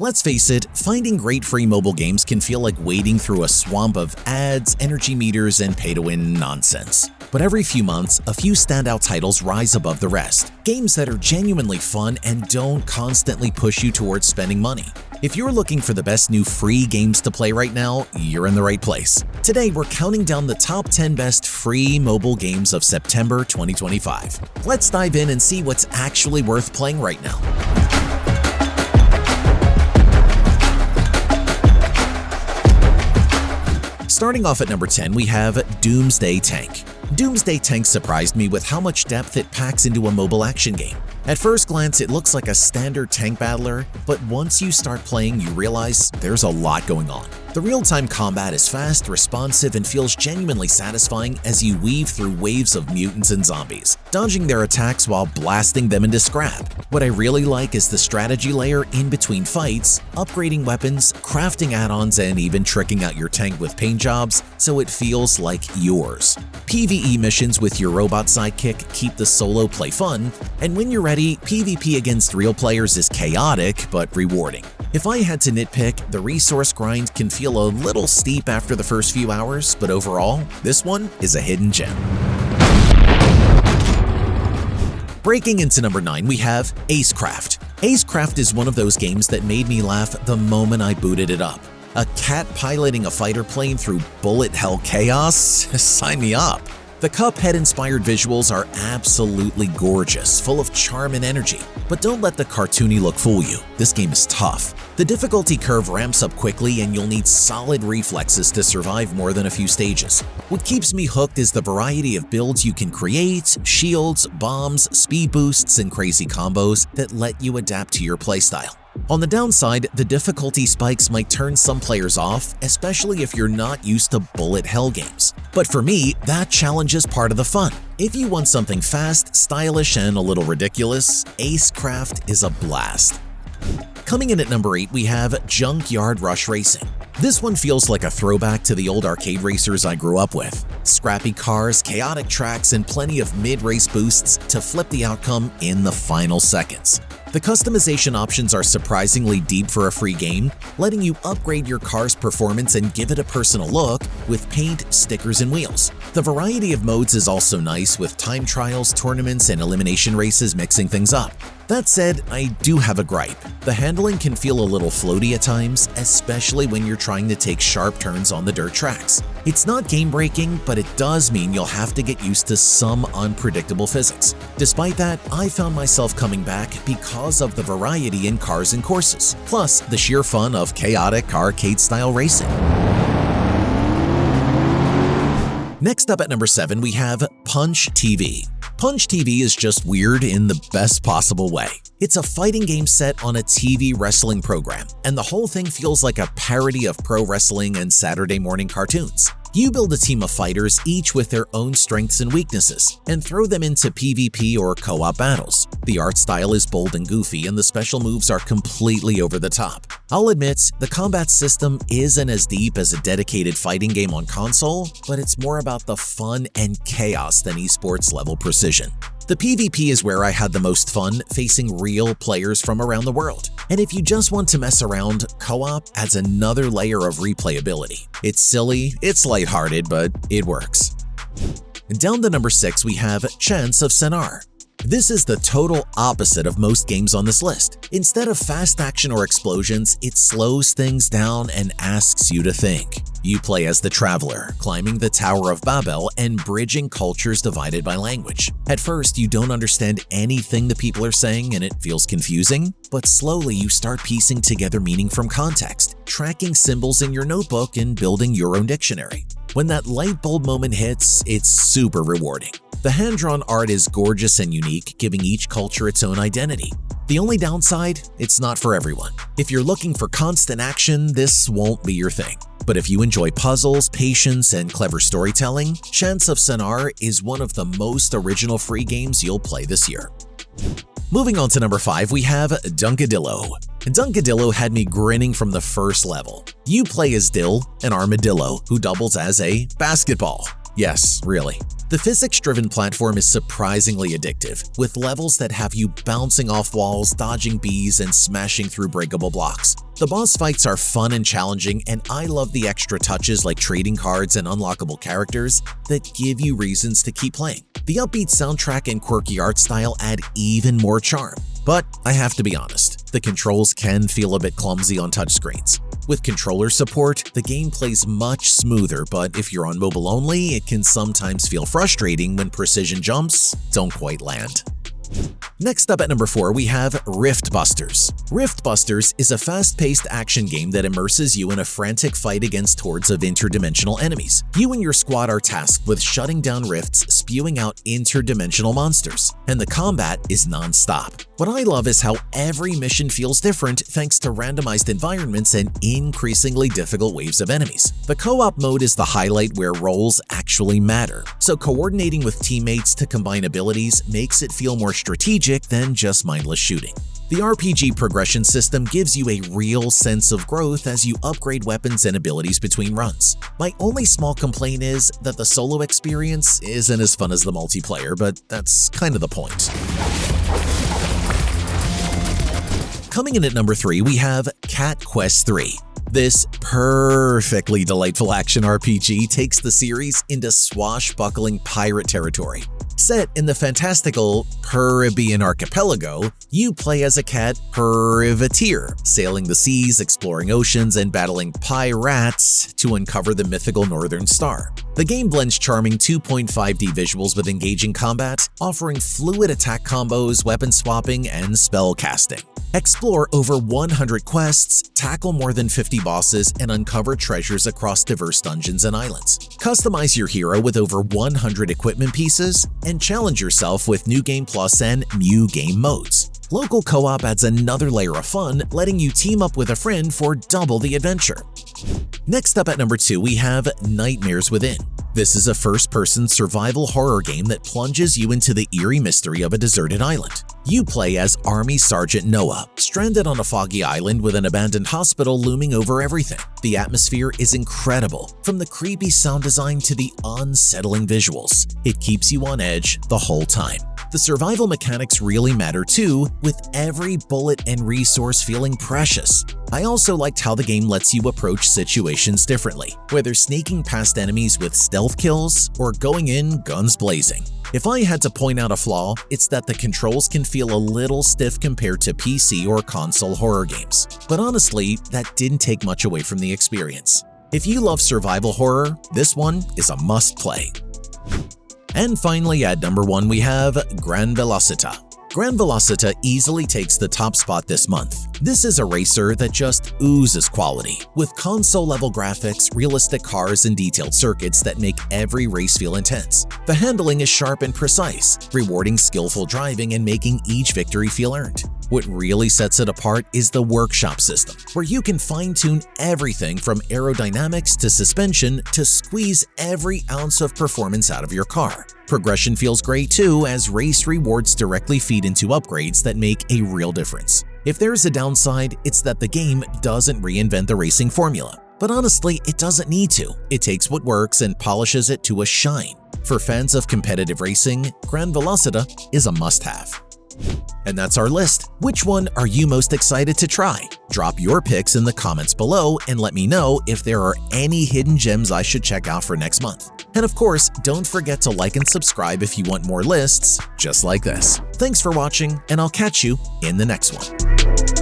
Let's face it, finding great free mobile games can feel like wading through a swamp of ads, energy meters, and pay-to-win nonsense. But every few months, a few standout titles rise above the rest. Games that are genuinely fun and don't constantly push you towards spending money. If you're looking for the best new free games to play right now, you're in the right place. Today, we're counting down the top 10 best free mobile games of September 2025. Let's dive in and see what's actually worth playing right now. Starting off at number 10, we have Doomsday Tank. Doomsday Tank surprised me with how much depth it packs into a mobile action game. At first glance, it looks like a standard tank battler, but once you start playing, you realize there's a lot going on. The real-time combat is fast, responsive, and feels genuinely satisfying as you weave through waves of mutants and zombies, dodging their attacks while blasting them into scrap. What I really like is the strategy layer in between fights, upgrading weapons, crafting add-ons, and even tricking out your tank with paint jobs so it feels like yours. PvE missions with your robot sidekick keep the solo play fun, and when you're ready, PvP against real players is chaotic but rewarding. If I had to nitpick, the resource grind can feel a little steep after the first few hours, but overall, this one is a hidden gem. Breaking into number 9, we have Acecraft. Acecraft is one of those games that made me laugh the moment I booted it up. A cat piloting a fighter plane through bullet hell chaos? Sign me up! The Cuphead-inspired visuals are absolutely gorgeous, full of charm and energy. But don't let the cartoony look fool you. This game is tough. The difficulty curve ramps up quickly and you'll need solid reflexes to survive more than a few stages. What keeps me hooked is the variety of builds you can create, shields, bombs, speed boosts, and crazy combos that let you adapt to your playstyle. On the downside, the difficulty spikes might turn some players off, especially if you're not used to bullet hell games. But for me, that challenge is part of the fun. If you want something fast, stylish, and a little ridiculous, Acecraft is a blast. Coming in at number 8, we have Junkyard Rush Racing. This one feels like a throwback to the old arcade racers I grew up with. Scrappy cars, chaotic tracks, and plenty of mid-race boosts to flip the outcome in the final seconds. The customization options are surprisingly deep for a free game, letting you upgrade your car's performance and give it a personal look with paint, stickers, and wheels. The variety of modes is also nice, with time trials, tournaments, and elimination races mixing things up. That said, I do have a gripe. The handling can feel a little floaty at times, especially when you're trying to take sharp turns on the dirt tracks. It's not game-breaking, but it does mean you'll have to get used to some unpredictable physics. Despite that, I found myself coming back because of the variety in cars and courses, plus the sheer fun of chaotic arcade-style racing. Next up at number 7, we have Punch TV. Punch TV is just weird in the best possible way. It's a fighting game set on a TV wrestling program, and the whole thing feels like a parody of pro wrestling and Saturday morning cartoons. You build a team of fighters, each with their own strengths and weaknesses, and throw them into PvP or co-op battles. The art style is bold and goofy, and the special moves are completely over the top. I'll admit, the combat system isn't as deep as a dedicated fighting game on console, but it's more about the fun and chaos than esports level precision. The PvP is where I had the most fun, facing real players from around the world. And if you just want to mess around, co-op adds another layer of replayability. It's silly, it's lighthearted, but it works. And down to number 6, we have Chants of Sennaar. This is the total opposite of most games on this list. Instead of fast action or explosions, it slows things down and asks you to think. You play as the Traveler, climbing the Tower of Babel and bridging cultures divided by language. At first, you don't understand anything the people are saying and it feels confusing, but slowly you start piecing together meaning from context, tracking symbols in your notebook and building your own dictionary. When that light bulb moment hits, it's super rewarding. The hand-drawn art is gorgeous and unique, giving each culture its own identity. The only downside, it's not for everyone. If you're looking for constant action, this won't be your thing. But if you enjoy puzzles, patience, and clever storytelling, Chants of Sennaar is one of the most original free games you'll play this year. Moving on to number 5, we have Dunkadillo. Dunkadillo had me grinning from the first level. You play as Dill, an armadillo who doubles as a basketball. Yes, really. The physics-driven platform is surprisingly addictive, with levels that have you bouncing off walls, dodging bees, and smashing through breakable blocks. The boss fights are fun and challenging, and I love the extra touches like trading cards and unlockable characters that give you reasons to keep playing. The upbeat soundtrack and quirky art style add even more charm. But I have to be honest, the controls can feel a bit clumsy on touchscreens. With controller support, the game plays much smoother, but if you're on mobile only, it can sometimes feel frustrating when precision jumps don't quite land. Next up at number 4, we have Riftbusters. Riftbusters is a fast-paced action game that immerses you in a frantic fight against hordes of interdimensional enemies. You and your squad are tasked with shutting down rifts, spewing out interdimensional monsters, and the combat is non-stop. What I love is how every mission feels different thanks to randomized environments and increasingly difficult waves of enemies. The co-op mode is the highlight where roles actually matter, so coordinating with teammates to combine abilities makes it feel more strategic than just mindless shooting. The RPG progression system gives you a real sense of growth as you upgrade weapons and abilities between runs. My only small complaint is that the solo experience isn't as fun as the multiplayer, but that's kind of the point. Coming in at number 3, we have Cat Quest 3. This perfectly delightful action RPG takes the series into swashbuckling pirate territory. Set in the fantastical Caribbean archipelago, you play as a cat privateer, sailing the seas, exploring oceans, and battling pirates to uncover the mythical Northern Star. The game blends charming 2.5D visuals with engaging combat, offering fluid attack combos, weapon swapping, and spell casting. Explore over 100 quests, tackle more than 50 bosses, and uncover treasures across diverse dungeons and islands. Customize your hero with over 100 equipment pieces, and challenge yourself with New Game Plus and New Game modes. Local co-op adds another layer of fun, letting you team up with a friend for double the adventure. Next up at number 2, we have Nightmares Within. This is a first-person survival horror game that plunges you into the eerie mystery of a deserted island. You play as Army Sergeant Noah, stranded on a foggy island with an abandoned hospital looming over everything. The atmosphere is incredible, from the creepy sound design to the unsettling visuals. It keeps you on edge the whole time. The survival mechanics really matter too, with every bullet and resource feeling precious. I also liked how the game lets you approach situations differently, whether sneaking past enemies with stealth kills or going in guns blazing. If I had to point out a flaw, it's that the controls can feel a little stiff compared to PC or console horror games. But honestly, that didn't take much away from the experience. If you love survival horror, this one is a must-play. And finally, at number 1, we have Gran Velocita. Gran Velocita easily takes the top spot this month. This is a racer that just oozes quality, with console-level graphics, realistic cars, and detailed circuits that make every race feel intense. The handling is sharp and precise, rewarding skillful driving and making each victory feel earned. What really sets it apart is the workshop system, where you can fine-tune everything from aerodynamics to suspension to squeeze every ounce of performance out of your car. Progression feels great too, as race rewards directly feed into upgrades that make a real difference. If there's a downside, it's that the game doesn't reinvent the racing formula. But honestly, it doesn't need to. It takes what works and polishes it to a shine. For fans of competitive racing, Gran Velocita is a must-have. And that's our list. Which one are you most excited to try? Drop your picks in the comments below and let me know if there are any hidden gems I should check out for next month. And of course, don't forget to like and subscribe if you want more lists just like this. Thanks for watching, and I'll catch you in the next one.